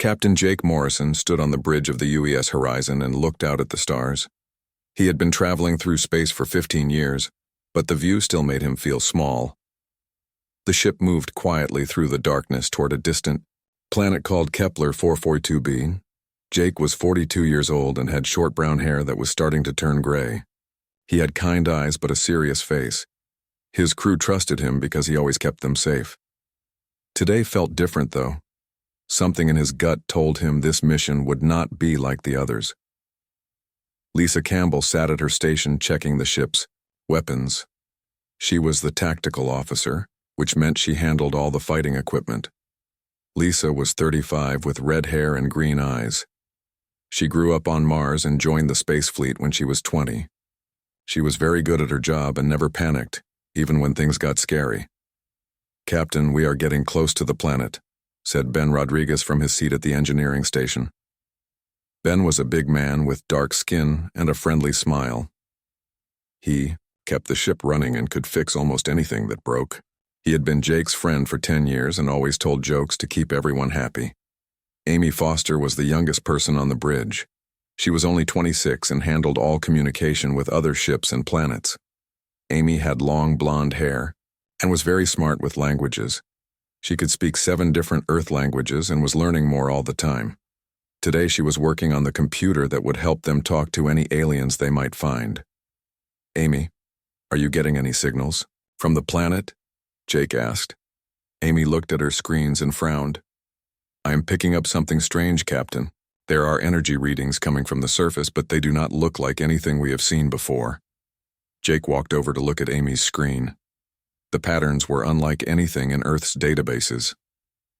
Captain Jake Morrison stood on the bridge of the UES horizon and looked out at the stars. He had been traveling through space for 15 years, but the view still made him feel small. The ship moved quietly through the darkness toward a distant planet called Kepler 442b. Jake was 42 years old and had short brown hair that was starting to turn gray. He had kind eyes but a serious face. His crew trusted him because he always kept them safe. Today felt different, though. Something in his gut told him this mission would not be like the others. Lisa Campbell sat at her station checking the ship's weapons. She was the tactical officer, which meant she handled all the fighting equipment. Lisa was 35 with red hair and green eyes. She grew up on Mars and joined the space fleet when she was 20. She was very good at her job and never panicked, even when things got scary. "Captain, we are getting close to the planet," said Ben Rodriguez from his seat at the engineering station. Ben was a big man with dark skin and a friendly smile. He kept the ship running and could fix almost anything that broke. He had been Jake's friend for 10 years and always told jokes to keep everyone happy. Amy Foster was the youngest person on the bridge. She was only 26 and handled all communication with other ships and planets. Amy had long blonde hair and was very smart with languages. She could speak 7 different Earth languages and was learning more all the time. Today she was working on the computer that would help them talk to any aliens they might find. "Amy, are you getting any signals from the planet?" Jake asked. Amy looked at her screens and frowned. "I am picking up something strange, Captain. There are energy readings coming from the surface, but they do not look like anything we have seen before." Jake walked over to look at Amy's screen. The patterns were unlike anything in Earth's databases.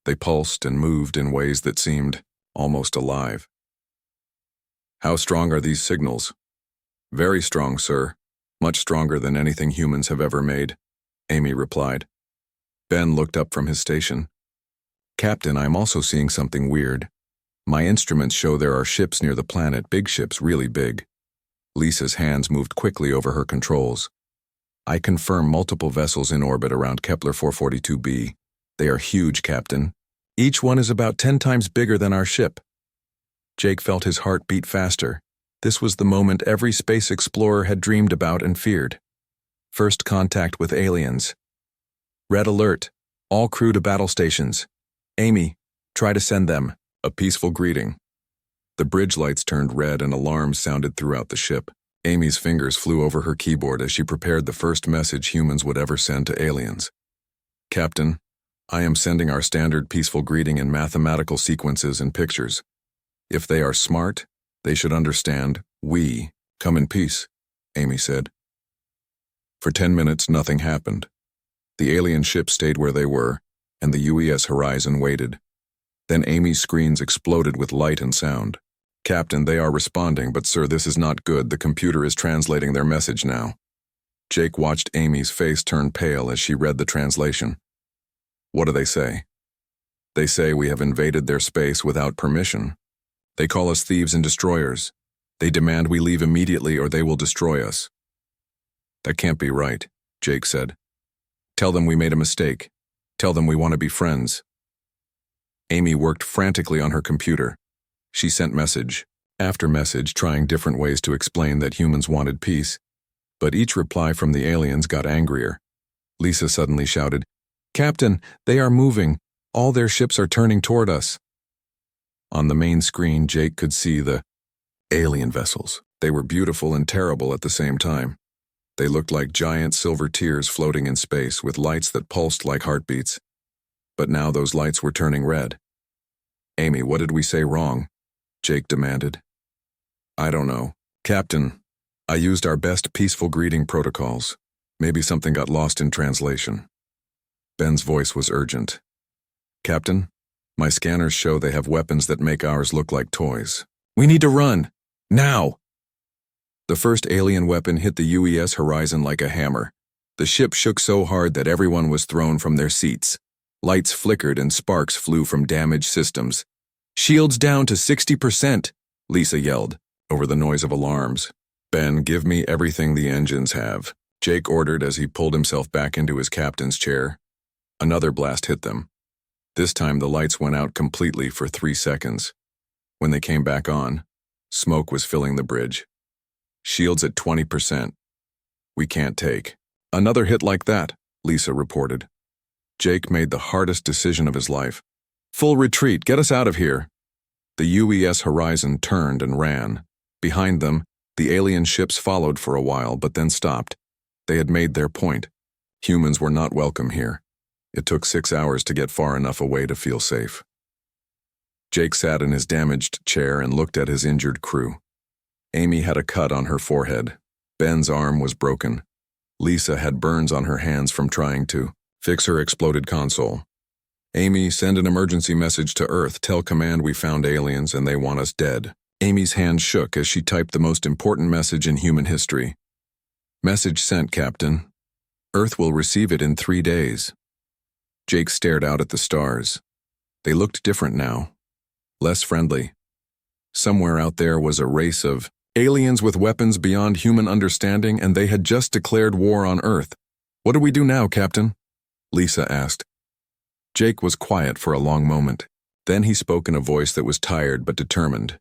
They pulsed and moved in ways that seemed almost alive. "How strong are these signals?" "Very strong, sir. Much stronger than anything humans have ever made," Amy replied. Ben looked up from his station. "Captain, I'm also seeing something weird. My instruments show there are ships near the planet, big ships, really big." Lisa's hands moved quickly over her controls. "I confirm multiple vessels in orbit around Kepler 442b. They are huge, Captain. Each one is about 10 times bigger than our ship." Jake felt his heart beat faster. This was the moment every space explorer had dreamed about and feared. First contact with aliens. "Red alert. All crew to battle stations. Amy, try to send them." A peaceful greeting. The bridge lights turned red and alarms sounded throughout the ship. Amy's fingers flew over her keyboard as she prepared the first message humans would ever send to aliens. "Captain, I am sending our standard peaceful greeting in mathematical sequences and pictures. If they are smart, they should understand we come in peace," Amy said. For 10 minutes, nothing happened. The alien ships stayed where they were, and the UES horizon waited. Then Amy's screens exploded with light and sound. "Captain, they are responding, but sir, this is not good. The computer is translating their message now." Jake watched Amy's face turn pale as she read the translation. "What do they say?" "They say we have invaded their space without permission. They call us thieves and destroyers. They demand we leave immediately or they will destroy us." "That can't be right," Jake said. "Tell them we made a mistake. Tell them we want to be friends." Amy worked frantically on her computer. She sent message after message, trying different ways to explain that humans wanted peace, but each reply from the aliens got angrier. Lisa suddenly shouted, "Captain, they are moving. All their ships are turning toward us." On the main screen, Jake could see the alien vessels. They were beautiful and terrible at the same time. They looked like giant silver tears floating in space with lights that pulsed like heartbeats. But now those lights were turning red. "Amy, what did we say wrong?" Jake demanded. "I don't know. Captain, I used our best peaceful greeting protocols. Maybe something got lost in translation." Ben's voice was urgent. "Captain, my scanners show they have weapons that make ours look like toys. We need to run. Now!" The first alien weapon hit the UES horizon like a hammer. The ship shook so hard that everyone was thrown from their seats. Lights flickered and sparks flew from damaged systems. "Shields down to 60%, Lisa yelled, over the noise of alarms. "Ben, give me everything the engines have," Jake ordered as he pulled himself back into his captain's chair. Another blast hit them. This time the lights went out completely for 3 seconds. When they came back on, smoke was filling the bridge. Shields at 20%. We can't take another hit like that, Lisa reported. Jake made the hardest decision of his life. Full retreat, get us out of here. The UES Horizon turned and ran. Behind them, the alien ships followed for a while but then stopped. They had made their point. Humans were not welcome here. It took 6 hours to get far enough away to feel safe. Jake sat in his damaged chair and looked at his injured crew. Amy had a cut on her forehead. Ben's arm was broken. Lisa had burns on her hands from trying to fix her exploded console. Amy, send an emergency message to Earth. Tell Command we found aliens and they want us dead. Amy's hand shook as she typed the most important message in human history. Message sent, Captain. Earth will receive it in 3 days. Jake stared out at the stars. They looked different now. Less friendly. Somewhere out there was a race of aliens with weapons beyond human understanding, and they had just declared war on Earth. What do we do now, Captain? Lisa asked. Jake was quiet for a long moment. Then he spoke in a voice that was tired but determined.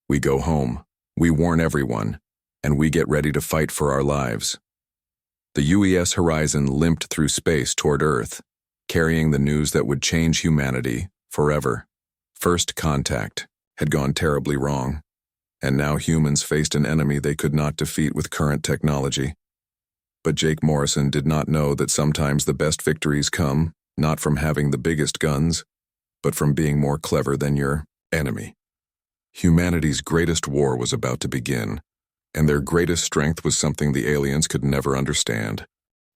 We go home. We warn everyone. And we get ready to fight for our lives. The UES Horizon limped through space toward Earth, carrying the news that would change humanity forever. First contact had gone terribly wrong, and now humans faced an enemy they could not defeat with current technology. But Jake Morrison did not know that sometimes the best victories come not from having the biggest guns, but from being more clever than your enemy. Humanity's greatest war was about to begin, and their greatest strength was something the aliens could never understand.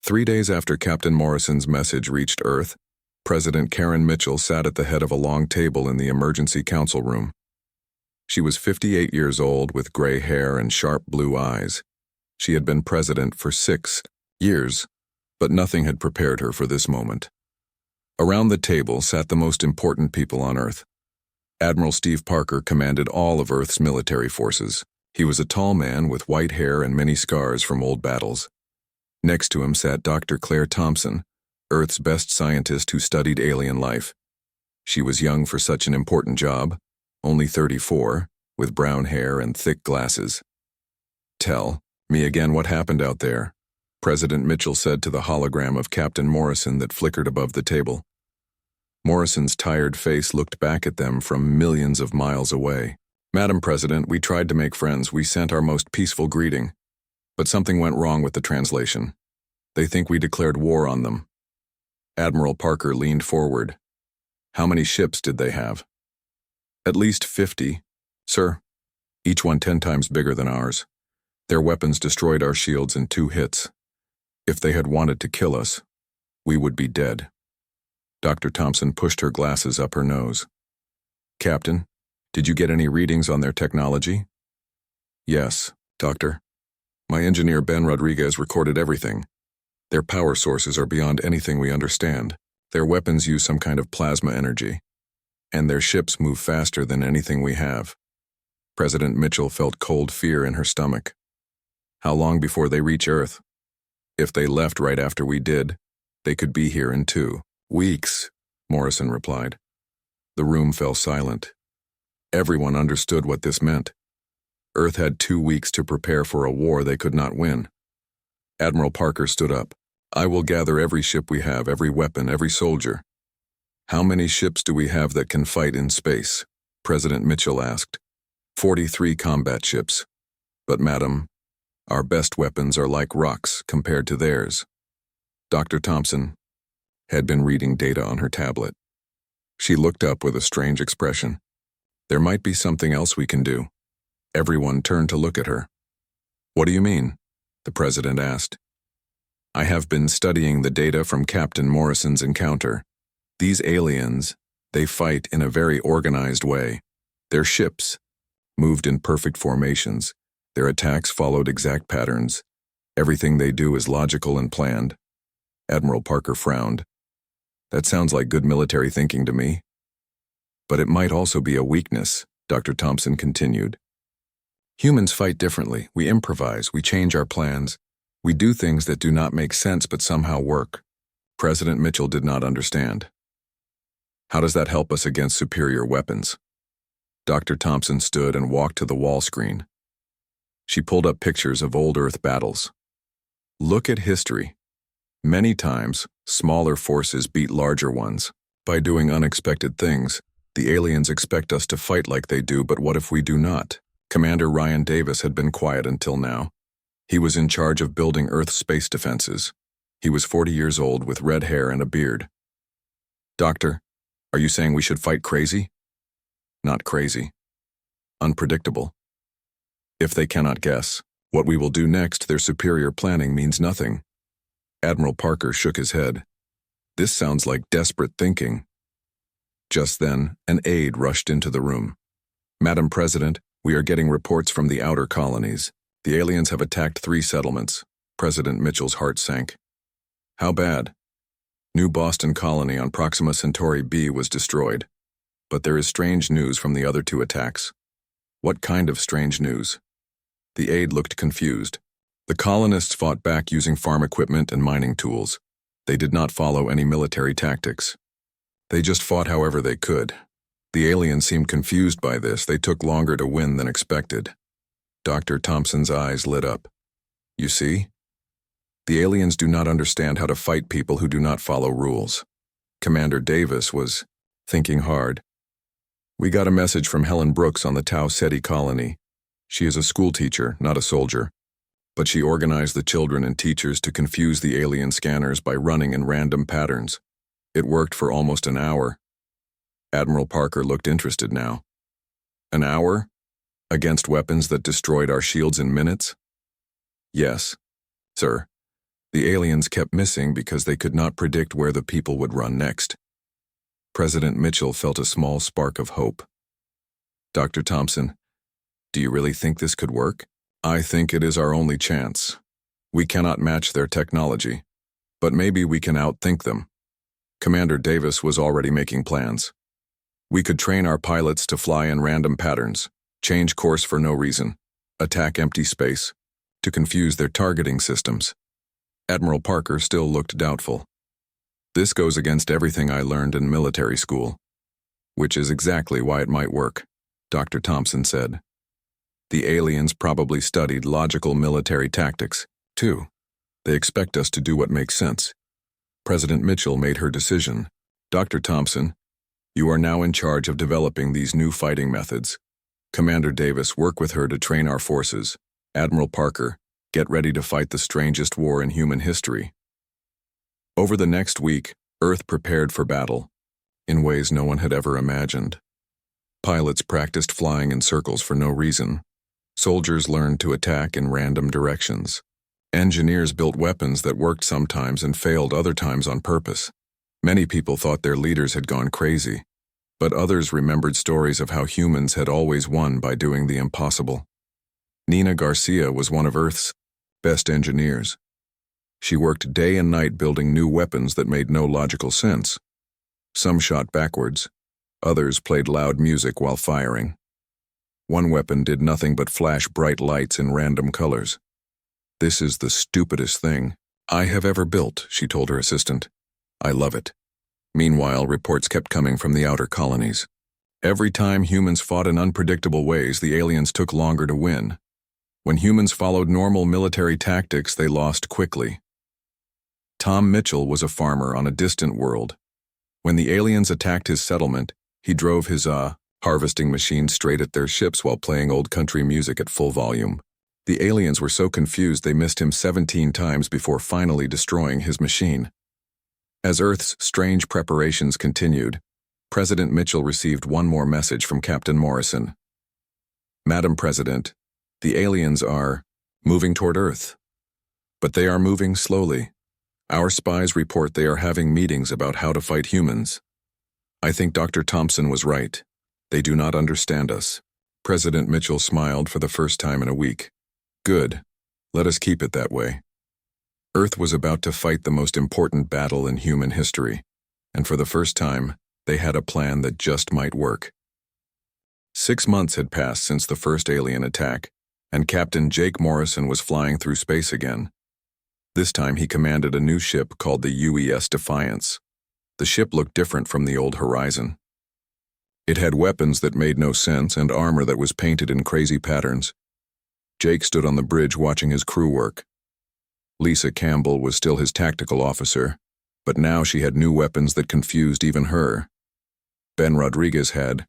3 days after Captain Morrison's message reached Earth, President Karen Mitchell sat at the head of a long table in the emergency council room. She was 58 years old with gray hair and sharp blue eyes. She had been president for 6 years, but nothing had prepared her for this moment. Around the table sat the most important people on Earth. Admiral Steve Parker commanded all of Earth's military forces. He was a tall man with white hair and many scars from old battles. Next to him sat Dr. Claire Thompson, Earth's best scientist who studied alien life. She was young for such an important job, only 34, with brown hair and thick glasses. Tell me again what happened out there, President Mitchell said to the hologram of Captain Morrison that flickered above the table. Morrison's tired face looked back at them from millions of miles away. Madam President, we tried to make friends. We sent our most peaceful greeting. But something went wrong with the translation. They think we declared war on them. Admiral Parker leaned forward. How many ships did they have? At least 50, sir. Each one 10 times bigger than ours. Their weapons destroyed our shields in 2 hits. If they had wanted to kill us, we would be dead. Dr. Thompson pushed her glasses up her nose. Captain, did you get any readings on their technology? Yes, Doctor. My engineer Ben Rodriguez recorded everything. Their power sources are beyond anything we understand. Their weapons use some kind of plasma energy. And their ships move faster than anything we have. President Mitchell felt cold fear in her stomach. How long before they reach Earth? If they left right after we did, they could be here in 2 weeks, Morrison replied. The room fell silent. Everyone understood what this meant. Earth had 2 weeks to prepare for a war they could not win. Admiral Parker stood up. I will gather every ship we have, every weapon, every soldier. How many ships do we have that can fight in space? President Mitchell asked. 43 combat ships. But madam, our best weapons are like rocks compared to theirs. Dr. Thompson had been reading data on her tablet. She looked up with a strange expression. There might be something else we can do. Everyone turned to look at her. What do you mean? The president asked. I have been studying the data from Captain Morrison's encounter. These aliens, they fight in a very organized way. Their ships moved in perfect formations. Their attacks followed exact patterns. Everything they do is logical and planned. Admiral Parker frowned. That sounds like good military thinking to me. But it might also be a weakness, Dr. Thompson continued. Humans fight differently. We improvise. We change our plans. We do things that do not make sense but somehow work. President Mitchell did not understand. How does that help us against superior weapons? Dr. Thompson stood and walked to the wall screen. She pulled up pictures of old Earth battles. Look at history. Many times, smaller forces beat larger ones. By doing unexpected things, the aliens expect us to fight like they do, but what if we do not? Commander Ryan Davis had been quiet until now. He was in charge of building Earth's space defenses. He was 40 years old with red hair and a beard. Doctor, are you saying we should fight crazy? Not crazy. Unpredictable. If they cannot guess what we will do next, their superior planning means nothing. Admiral Parker shook his head. This sounds like desperate thinking. Just then, an aide rushed into the room. Madam President, we are getting reports from the outer colonies. The aliens have attacked 3 settlements. President Mitchell's heart sank. How bad? New Boston colony on Proxima Centauri B was destroyed. But there is strange news from the other 2 attacks. What kind of strange news? The aide looked confused. The colonists fought back using farm equipment and mining tools. They did not follow any military tactics. They just fought however they could. The aliens seemed confused by this. They took longer to win than expected. Dr. Thompson's eyes lit up. You see? The aliens do not understand how to fight people who do not follow rules. Commander Davis was thinking hard. We got a message from Helen Brooks on the Tau Ceti colony. She is a school teacher, not a soldier. But she organized the children and teachers to confuse the alien scanners by running in random patterns. It worked for almost an hour. Admiral Parker looked interested now. An hour? Against weapons that destroyed our shields in minutes? Yes, sir. The aliens kept missing because they could not predict where the people would run next. President Mitchell felt a small spark of hope. Dr. Thompson, do you really think this could work? I think it is our only chance. We cannot match their technology, but maybe we can outthink them. Commander Davis was already making plans. We could train our pilots to fly in random patterns, change course for no reason, attack empty space, to confuse their targeting systems. Admiral Parker still looked doubtful. This goes against everything I learned in military school. Which is exactly why it might work, Dr. Thompson said. The aliens probably studied logical military tactics, too. They expect us to do what makes sense. President Mitchell made her decision. Dr. Thompson, you are now in charge of developing these new fighting methods. Commander Davis, work with her to train our forces. Admiral Parker, get ready to fight the strangest war in human history. Over the next week, Earth prepared for battle, in ways no one had ever imagined. Pilots practiced flying in circles for no reason. Soldiers learned to attack in random directions. Engineers built weapons that worked sometimes and failed other times on purpose. Many people thought their leaders had gone crazy, but others remembered stories of how humans had always won by doing the impossible. Nina Garcia was one of Earth's best engineers. She worked day and night building new weapons that made no logical sense. Some shot backwards. Others played loud music while firing. One weapon did nothing but flash bright lights in random colors. This is the stupidest thing I have ever built, she told her assistant. I love it. Meanwhile, reports kept coming from the outer colonies. Every time humans fought in unpredictable ways, the aliens took longer to win. When humans followed normal military tactics, they lost quickly. Tom Mitchell was a farmer on a distant world. When the aliens attacked his settlement, he drove his harvesting machine straight at their ships while playing old country music at full volume. The aliens were so confused they missed him 17 times before finally destroying his machine. As Earth's strange preparations continued, President Mitchell received one more message from Captain Morrison. Madam President, the aliens are moving toward Earth. But they are moving slowly. Our spies report they are having meetings about how to fight humans. I think Dr. Thompson was right. They do not understand us. President Mitchell smiled for the first time in a week. Good. Let us keep it that way. Earth was about to fight the most important battle in human history, and for the first time, they had a plan that just might work. 6 months had passed since the first alien attack, and Captain Jake Morrison was flying through space again. This time he commanded a new ship called the UES Defiance. The ship looked different from the old Horizon. It had weapons that made no sense and armor that was painted in crazy patterns. Jake stood on the bridge watching his crew work. Lisa Campbell was still his tactical officer, but now she had new weapons that confused even her. Ben Rodriguez had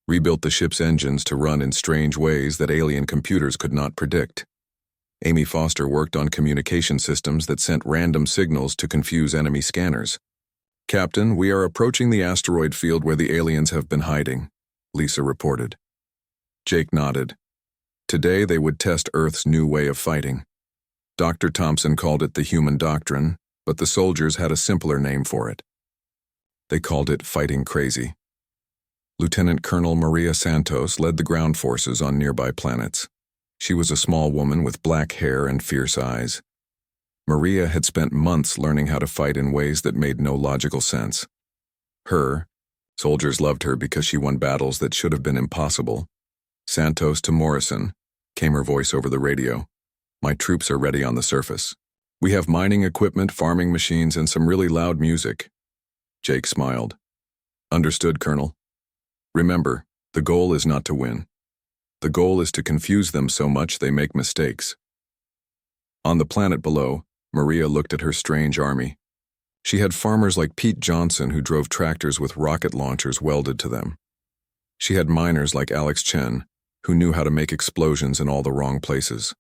rebuilt the ship's engines to run in strange ways that alien computers could not predict. Amy Foster worked on communication systems that sent random signals to confuse enemy scanners. "Captain, we are approaching the asteroid field where the aliens have been hiding," Lisa reported. Jake nodded. Today they would test Earth's new way of fighting. Dr. Thompson called it the human doctrine, but the soldiers had a simpler name for it. They called it fighting crazy. Lieutenant Colonel Maria Santos led the ground forces on nearby planets. She was a small woman with black hair and fierce eyes. Maria had spent months learning how to fight in ways that made no logical sense. Soldiers loved her because she won battles that should have been impossible. "Santos to Morrison," came her voice over the radio. "My troops are ready on the surface. We have mining equipment, farming machines, and some really loud music." Jake smiled. "Understood, Colonel. Remember, the goal is not to win. The goal is to confuse them so much they make mistakes." On the planet below, Maria looked at her strange army. She had farmers like Pete Johnson who drove tractors with rocket launchers welded to them. She had miners like Alex Chen, who knew how to make explosions in all the wrong places.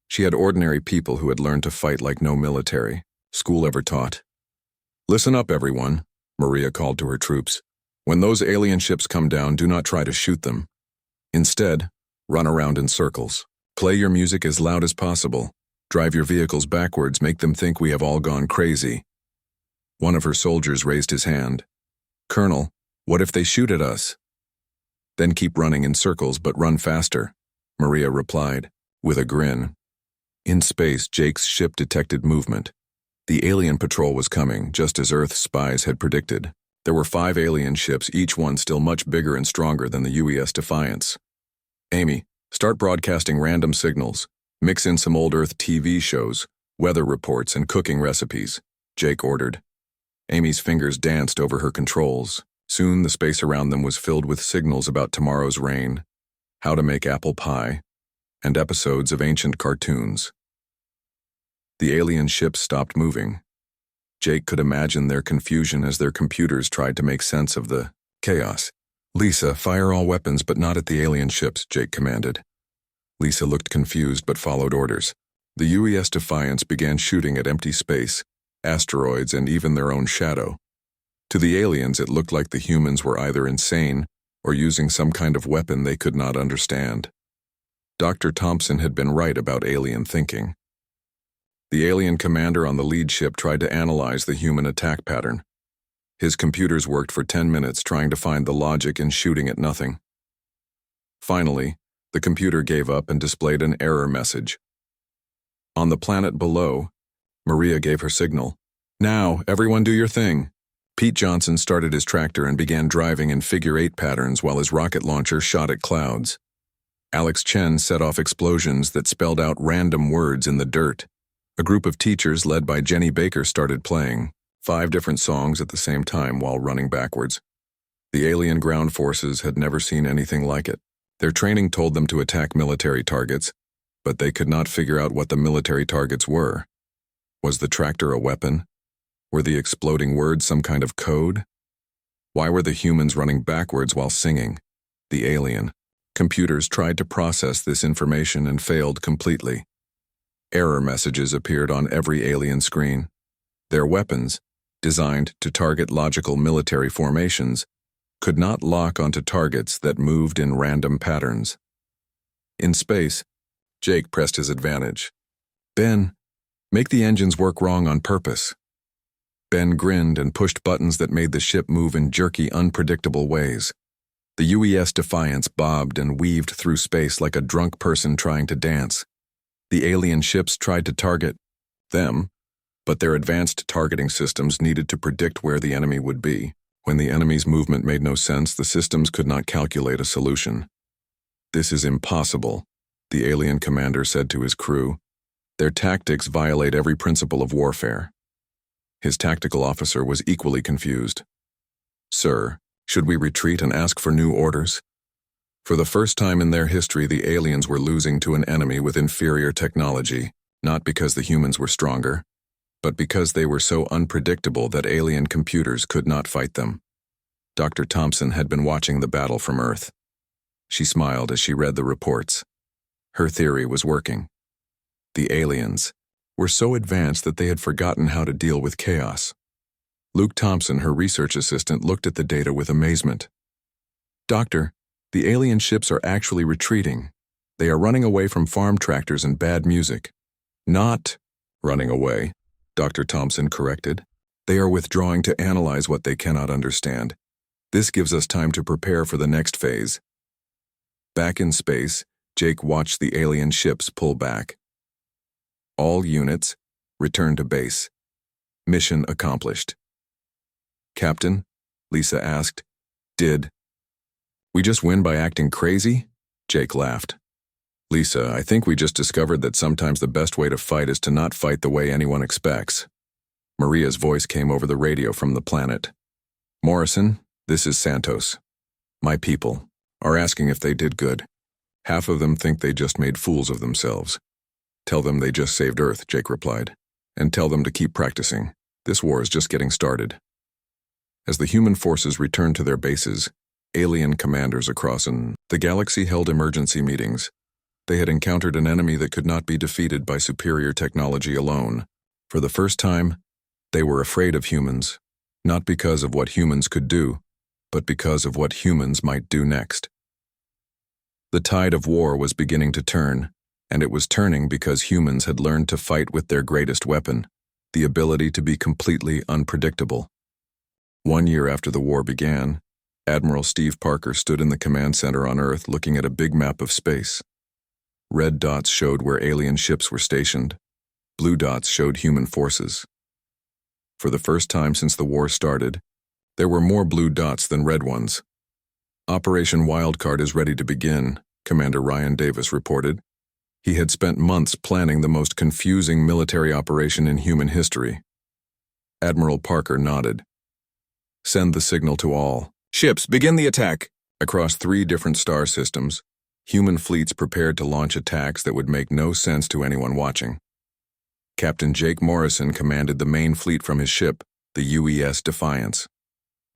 She had ordinary people who had learned to fight like no military school ever taught. "Listen up, everyone," Maria called to her troops. "When those alien ships come down, do not try to shoot them. Instead, run around in circles. Play your music as loud as possible. Drive your vehicles backwards, make them think we have all gone crazy." One of her soldiers raised his hand. "Colonel, what if they shoot at us?" "Then keep running in circles, but run faster," Maria replied, with a grin. In space, Jake's ship detected movement. The alien patrol was coming, just as Earth's spies had predicted. There were 5 alien ships, each one still much bigger and stronger than the UES Defiance. "Amy, start broadcasting random signals. Mix in some old Earth TV shows, weather reports, and cooking recipes," Jake ordered. Amy's fingers danced over her controls. Soon the space around them was filled with signals about tomorrow's rain, how to make apple pie, and episodes of ancient cartoons. The alien ships stopped moving. Jake could imagine their confusion as their computers tried to make sense of the chaos. "Lisa, fire all weapons but not at the alien ships," Jake commanded. Lisa looked confused but followed orders. The UES Defiance began shooting at empty space, asteroids, and even their own shadow. To the aliens, it looked like the humans were either insane or using some kind of weapon they could not understand. Dr. Thompson had been right about alien thinking. The alien commander on the lead ship tried to analyze the human attack pattern. His computers worked for 10 minutes trying to find the logic in shooting at nothing. Finally, the computer gave up and displayed an error message. On the planet below, Maria gave her signal. "Now, everyone do your thing." Pete Johnson started his tractor and began driving in figure-8 patterns while his rocket launcher shot at clouds. Alex Chen set off explosions that spelled out random words in the dirt. A group of teachers led by Jenny Baker started playing 5 different songs at the same time while running backwards. The alien ground forces had never seen anything like it. Their training told them to attack military targets, but they could not figure out what the military targets were. Was the tractor a weapon? Were the exploding words some kind of code? Why were the humans running backwards while singing? The alien. Computers tried to process this information and failed completely. Error messages appeared on every alien screen. Their weapons, designed to target logical military formations, could not lock onto targets that moved in random patterns. In space, Jake pressed his advantage. "Ben, make the engines work wrong on purpose." Ben grinned and pushed buttons that made the ship move in jerky, unpredictable ways. The UES Defiance bobbed and weaved through space like a drunk person trying to dance. The alien ships tried to target them, but their advanced targeting systems needed to predict where the enemy would be. When the enemy's movement made no sense, the systems could not calculate a solution. "This is impossible," the alien commander said to his crew. "Their tactics violate every principle of warfare." His tactical officer was equally confused. "Sir, should we retreat and ask for new orders?" For the first time in their history, the aliens were losing to an enemy with inferior technology, not because the humans were stronger, but because they were so unpredictable that alien computers could not fight them. Dr. Thompson had been watching the battle from Earth. She smiled as she read the reports. Her theory was working. The aliens were so advanced that they had forgotten how to deal with chaos. Luke Thompson, her research assistant, looked at the data with amazement. "Doctor, the alien ships are actually retreating. They are running away from farm tractors and bad music." "Not running away," Dr. Thompson corrected. "They are withdrawing to analyze what they cannot understand. This gives us time to prepare for the next phase." Back in space, Jake watched the alien ships pull back. "All units, return to base. Mission accomplished." "Captain?" Lisa asked. "Did we just win by acting crazy?" Jake laughed. "Lisa, I think we just discovered that sometimes the best way to fight is to not fight the way anyone expects." Maria's voice came over the radio from the planet. "Morrison, this is Santos. My people are asking if they did good. Half of them think they just made fools of themselves." "Tell them they just saved Earth," Jake replied. "And tell them to keep practicing. This war is just getting started." As the human forces returned to their bases, alien commanders across the galaxy held emergency meetings. They had encountered an enemy that could not be defeated by superior technology alone. For the first time, they were afraid of humans, not because of what humans could do, but because of what humans might do next. The tide of war was beginning to turn, and it was turning because humans had learned to fight with their greatest weapon, the ability to be completely unpredictable. 1 year after the war began, Admiral Steve Parker stood in the command center on Earth looking at a big map of space. Red dots showed where alien ships were stationed. Blue dots showed human forces. For the first time since the war started, there were more blue dots than red ones. "Operation Wildcard is ready to begin," Commander Ryan Davis reported. He had spent months planning the most confusing military operation in human history. Admiral Parker nodded. "Send the signal to all ships, begin the attack." Across 3 different star systems, human fleets prepared to launch attacks that would make no sense to anyone watching. Captain Jake Morrison commanded the main fleet from his ship, the UES Defiance.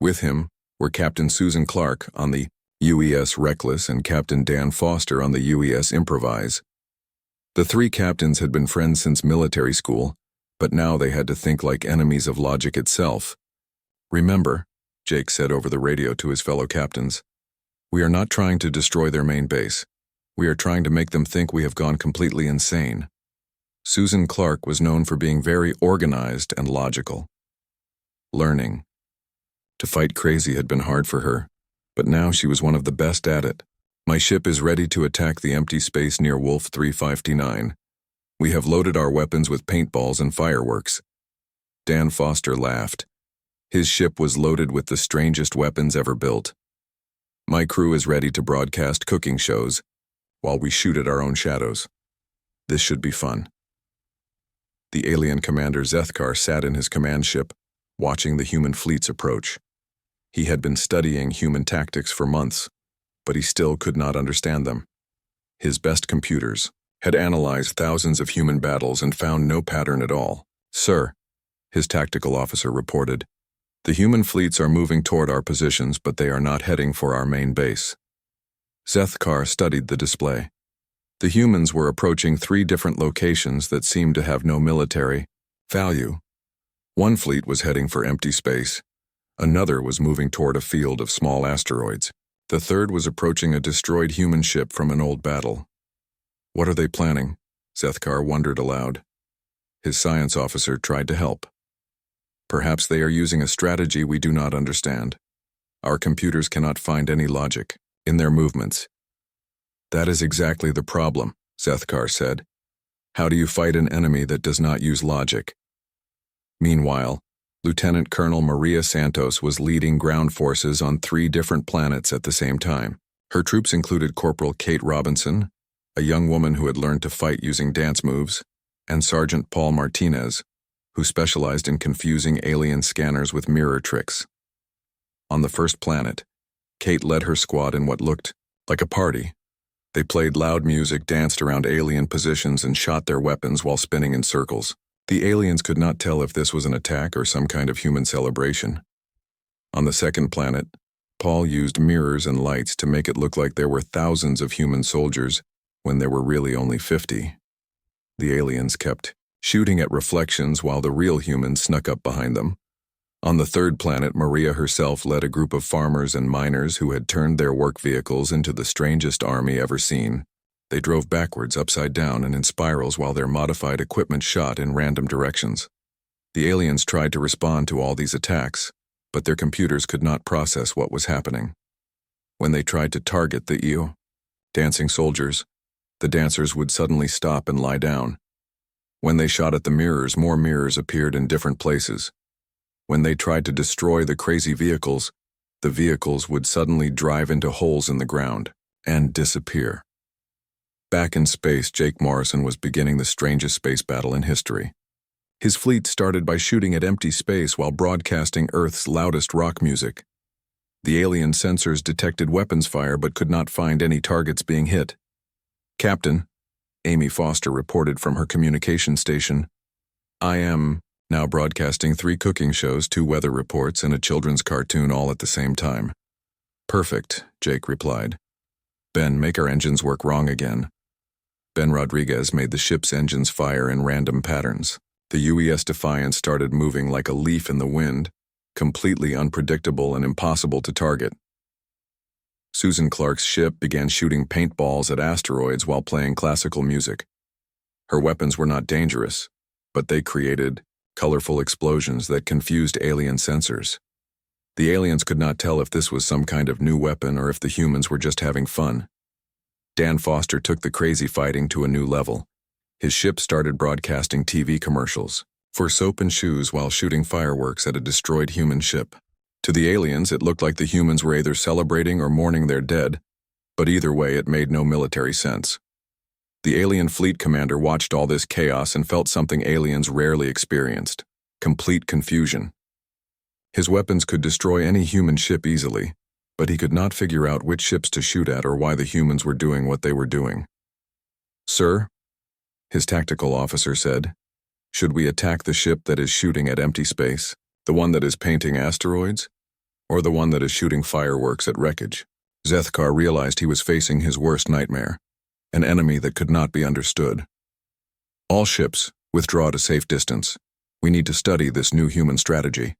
With him were Captain Susan Clark on the UES Reckless and Captain Dan Foster on the UES Improvise. The 3 captains had been friends since military school, but now they had to think like enemies of logic itself. "Remember," Jake said over the radio to his fellow captains, "we are not trying to destroy their main base. We are trying to make them think we have gone completely insane." Susan Clark was known for being very organized and logical. Learning to fight crazy had been hard for her, but now she was one of the best at it. "My ship is ready to attack the empty space near Wolf 359. We have loaded our weapons with paintballs and fireworks." Dan Foster laughed. His ship was loaded with the strangest weapons ever built. "My crew is ready to broadcast cooking shows while we shoot at our own shadows. This should be fun." The alien commander Zethkar sat in his command ship, watching the human fleets approach. He had been studying human tactics for months, but he still could not understand them. His best computers had analyzed thousands of human battles and found no pattern at all. "Sir," his tactical officer reported, "the human fleets are moving toward our positions, but they are not heading for our main base." Zethkar studied the display. The humans were approaching 3 different locations that seemed to have no military value. One fleet was heading for empty space. Another was moving toward a field of small asteroids. The third was approaching a destroyed human ship from an old battle. "What are they planning?" Zethkar wondered aloud. His science officer tried to help. "Perhaps they are using a strategy we do not understand. Our computers cannot find any logic in their movements." "That is exactly the problem," Zethkar said. "How do you fight an enemy that does not use logic?" Meanwhile, Lieutenant Colonel Maria Santos was leading ground forces on 3 different planets at the same time. Her troops included Corporal Kate Robinson, a young woman who had learned to fight using dance moves, and Sergeant Paul Martinez, who specialized in confusing alien scanners with mirror tricks. On the first planet, Kate led her squad in what looked like a party. They played loud music, danced around alien positions, and shot their weapons while spinning in circles. The aliens could not tell if this was an attack or some kind of human celebration. On the second planet, Paul used mirrors and lights to make it look like there were thousands of human soldiers when there were really only 50. The aliens kept shooting at reflections while the real humans snuck up behind them. On the third planet, Maria herself led a group of farmers and miners who had turned their work vehicles into the strangest army ever seen. They drove backwards, upside down, and in spirals while their modified equipment shot in random directions. The aliens tried to respond to all these attacks, but their computers could not process what was happening. When they tried to target the dancing soldiers, the dancers would suddenly stop and lie down. When they shot at the mirrors, more mirrors appeared in different places. When they tried to destroy the crazy vehicles, the vehicles would suddenly drive into holes in the ground and disappear. Back in space, Jake Morrison was beginning the strangest space battle in history. His fleet started by shooting at empty space while broadcasting Earth's loudest rock music. The alien sensors detected weapons fire but could not find any targets being hit. "Captain," Amy Foster reported from her communication station, "I am now broadcasting 3 cooking shows, 2 weather reports, and a children's cartoon all at the same time." "Perfect," Jake replied. "Ben, make our engines work wrong again." Ben Rodriguez made the ship's engines fire in random patterns. The UES Defiance started moving like a leaf in the wind, completely unpredictable and impossible to target. Susan Clark's ship began shooting paintballs at asteroids while playing classical music. Her weapons were not dangerous, but they created colorful explosions that confused alien sensors. The aliens could not tell if this was some kind of new weapon or if the humans were just having fun. Dan Foster took the crazy fighting to a new level. His ship started broadcasting TV commercials for soap and shoes while shooting fireworks at a destroyed human ship. To the aliens, it looked like the humans were either celebrating or mourning their dead, but either way, it made no military sense. The alien fleet commander watched all this chaos and felt something aliens rarely experienced: complete confusion. His weapons could destroy any human ship easily, but he could not figure out which ships to shoot at or why the humans were doing what they were doing. "Sir," his tactical officer said, "should we attack the ship that is shooting at empty space, the one that is painting asteroids, or the one that is shooting fireworks at wreckage?" Zethkar realized he was facing his worst nightmare, an enemy that could not be understood. "All ships, withdraw to safe distance. We need to study this new human strategy."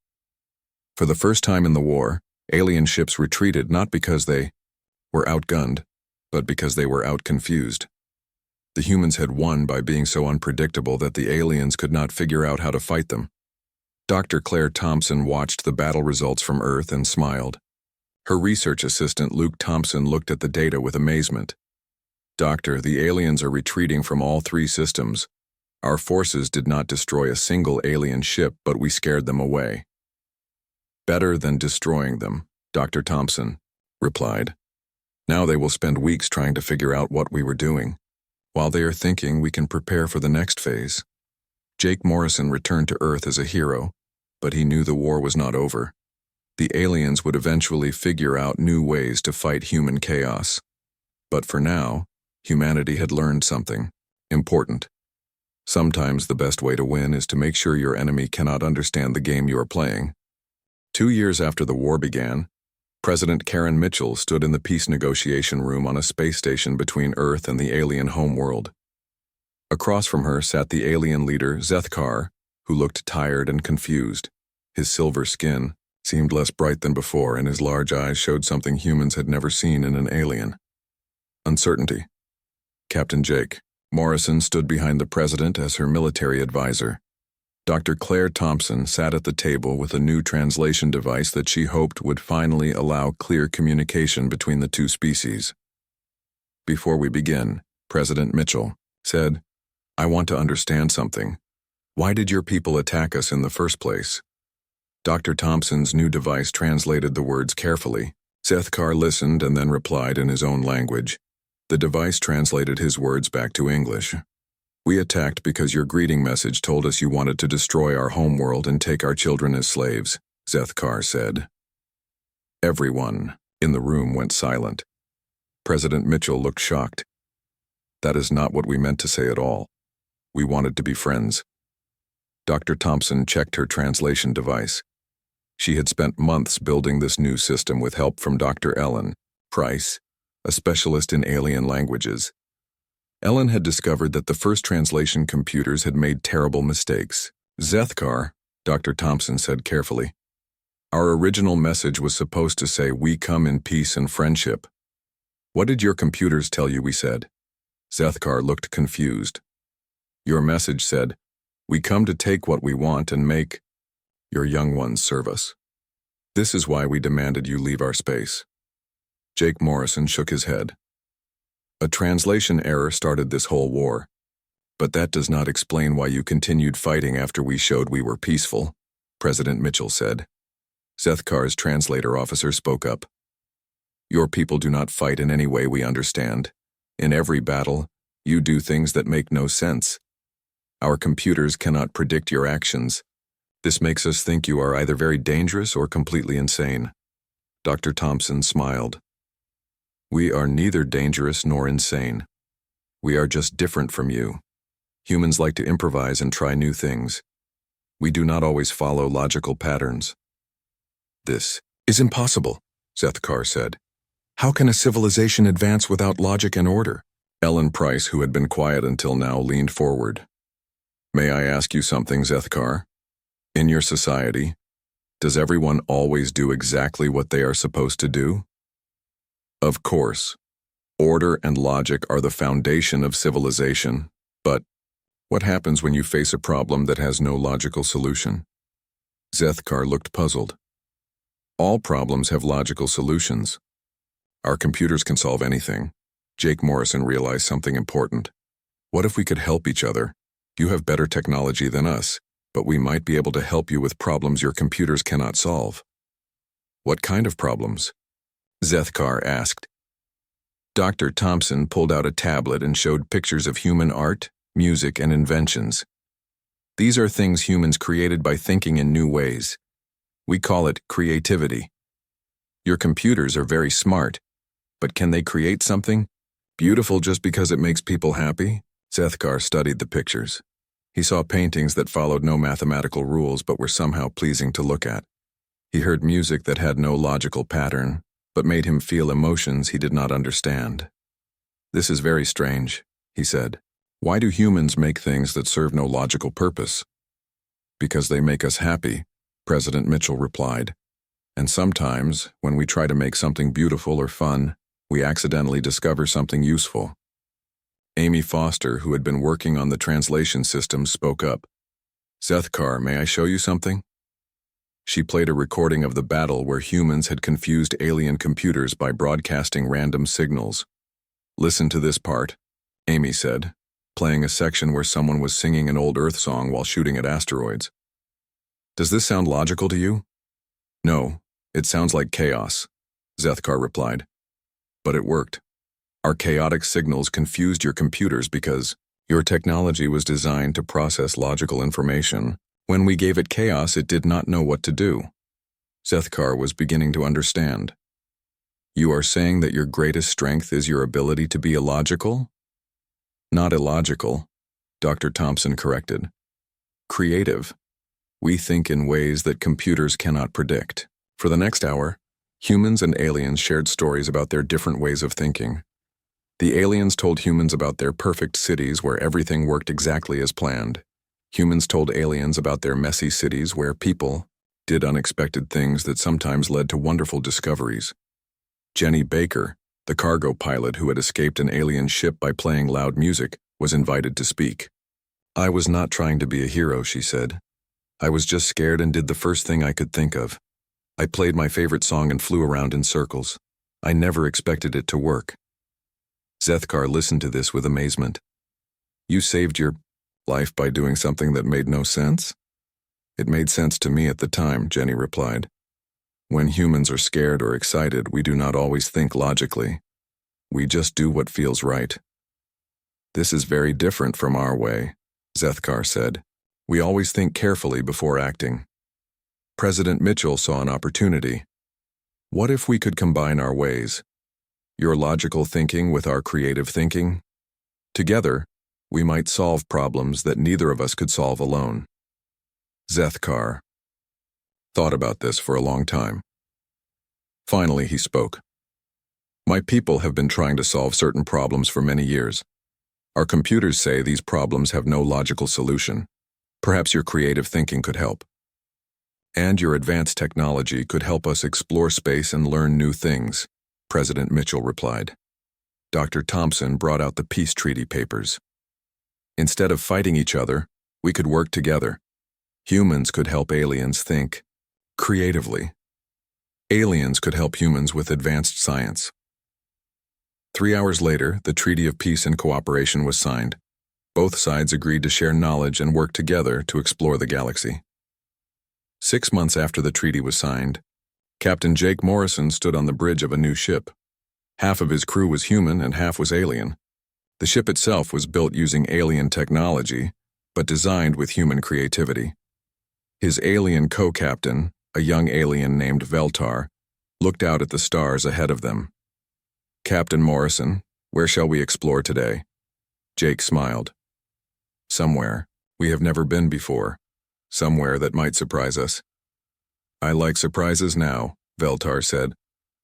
For the first time in the war, alien ships retreated not because they were outgunned, but because they were outconfused. The humans had won by being so unpredictable that the aliens could not figure out how to fight them. Dr. Claire Thompson watched the battle results from Earth and smiled. Her research assistant Luke Thompson looked at the data with amazement. "Doctor, the aliens are retreating from all 3 systems. Our forces did not destroy a single alien ship, but we scared them away." "Better than destroying them," Dr. Thompson replied. "Now they will spend weeks trying to figure out what we were doing. While they are thinking, we can prepare for the next phase." Jake Morrison returned to Earth as a hero, but he knew the war was not over. The aliens would eventually figure out new ways to fight human chaos. But for now, humanity had learned something important. Sometimes the best way to win is to make sure your enemy cannot understand the game you are playing. 2 years after the war began, President Karen Mitchell stood in the peace negotiation room on a space station between Earth and the alien homeworld. Across from her sat the alien leader, Zethkar, who looked tired and confused. His silver skin seemed less bright than before, and his large eyes showed something humans had never seen in an alien: uncertainty. Captain Jake Morrison stood behind the president as her military advisor. Dr. Claire Thompson sat at the table with a new translation device that she hoped would finally allow clear communication between the 2 species. "Before we begin," President Mitchell said, "I want to understand something. Why did your people attack us in the first place?" Dr. Thompson's new device translated the words carefully. Zethkar listened and then replied in his own language. The device translated his words back to English. We attacked because your greeting message told us you wanted to destroy our homeworld and take our children as slaves, Zethkar said. Everyone in the room went silent. President Mitchell looked shocked. That is not what we meant to say at all. We wanted to be friends. Dr. Thompson checked her translation device. She had spent months building this new system with help from Dr. Ellen Price, a specialist in alien languages. Ellen had discovered that the first translation computers had made terrible mistakes. Zethkar, Dr. Thompson said carefully. Our original message was supposed to say, "We come in peace and friendship." What did your computers tell you we said? Zethkar looked confused. Your message said, "We come to take what we want and make your young ones serve us." This is why we demanded you leave our space. Jake Morrison shook his head. A translation error started this whole war. But that does not explain why you continued fighting after we showed we were peaceful, President Mitchell said. Zethkar's translator officer spoke up. Your people do not fight in any way we understand. In every battle, you do things that make no sense. Our computers cannot predict your actions. This makes us think you are either very dangerous or completely insane. Dr. Thompson smiled. We are neither dangerous nor insane. We are just different from you. Humans like to improvise and try new things. We do not always follow logical patterns. This is impossible, Zethkar said. How can a civilization advance without logic and order? Ellen Price, who had been quiet until now, leaned forward. May I ask you something, Zethkar? In your society, does everyone always do exactly what they are supposed to do? Of course, order and logic are the foundation of civilization, but what happens when you face a problem that has no logical solution? Zethkar looked puzzled. All problems have logical solutions. Our computers can solve anything. Jake Morrison realized something important. What if we could help each other? You have better technology than us, but we might be able to help you with problems your computers cannot solve. What kind of problems? Zethkar asked. Dr. Thompson pulled out a tablet and showed pictures of human art, music, and inventions. These are things humans created by thinking in new ways. We call it creativity. Your computers are very smart, but can they create something beautiful just because it makes people happy? Zethkar studied the pictures. He saw paintings that followed no mathematical rules but were somehow pleasing to look at. He heard music that had no logical pattern, but made him feel emotions he did not understand. This is very strange, he said. Why do humans make things that serve no logical purpose? Because they make us happy, President Mitchell replied. And sometimes, when we try to make something beautiful or fun, we accidentally discover something useful. Amy Foster, who had been working on the translation system, spoke up. Zethkar, may I show you something? She played a recording of the battle where humans had confused alien computers by broadcasting random signals. Listen to this part, Amy said, playing a section where someone was singing an old Earth song while shooting at asteroids. Does this sound logical to you? No, it sounds like chaos, Zethkar replied. But it worked. Our chaotic signals confused your computers because your technology was designed to process logical information. When we gave it chaos, it did not know what to do. Zethkar was beginning to understand. You are saying that your greatest strength is your ability to be illogical? Not illogical, Dr. Thompson corrected. Creative. We think in ways that computers cannot predict. For the next hour, humans and aliens shared stories about their different ways of thinking. The aliens told humans about their perfect cities where everything worked exactly as planned. Humans told aliens about their messy cities where people did unexpected things that sometimes led to wonderful discoveries. Jenny Baker, the cargo pilot who had escaped an alien ship by playing loud music, was invited to speak. I was not trying to be a hero, she said. I was just scared and did the first thing I could think of. I played my favorite song and flew around in circles. I never expected it to work. Zethkar listened to this with amazement. You saved your life by doing something that made no sense? It made sense to me at the time, Jenny replied. When humans are scared or excited, we do not always think logically. We just do what feels right. This is very different from our way, Zethkar said. We always think carefully before acting. President Mitchell saw an opportunity. What if we could combine our ways? Your logical thinking with our creative thinking? Together, we might solve problems that neither of us could solve alone. Zethkar thought about this for a long time. Finally, he spoke. My people have been trying to solve certain problems for many years. Our computers say these problems have no logical solution. Perhaps your creative thinking could help. And your advanced technology could help us explore space and learn new things, President Mitchell replied. Dr. Thompson brought out the peace treaty papers. Instead of fighting each other, we could work together. Humans could help aliens think creatively. Aliens could help humans with advanced science. 3 hours later, the Treaty of Peace and Cooperation was signed. Both sides agreed to share knowledge and work together to explore the galaxy. 6 months after the treaty was signed, Captain Jake Morrison stood on the bridge of a new ship. Half of his crew was human and half was alien. The ship itself was built using alien technology, but designed with human creativity. His alien co-captain, a young alien named Veltar, looked out at the stars ahead of them. Captain Morrison, where shall we explore today? Jake smiled. Somewhere we have never been before. Somewhere that might surprise us. I like surprises now, Veltar said.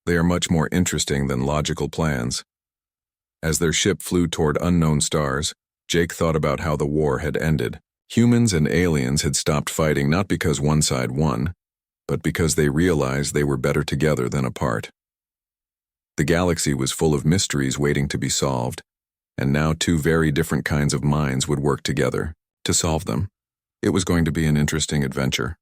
They are much more interesting than logical plans. As their ship flew toward unknown stars, Jake thought about how the war had ended. Humans and aliens had stopped fighting not because one side won, but because they realized they were better together than apart. The galaxy was full of mysteries waiting to be solved, and now two very different kinds of minds would work together to solve them. It was going to be an interesting adventure.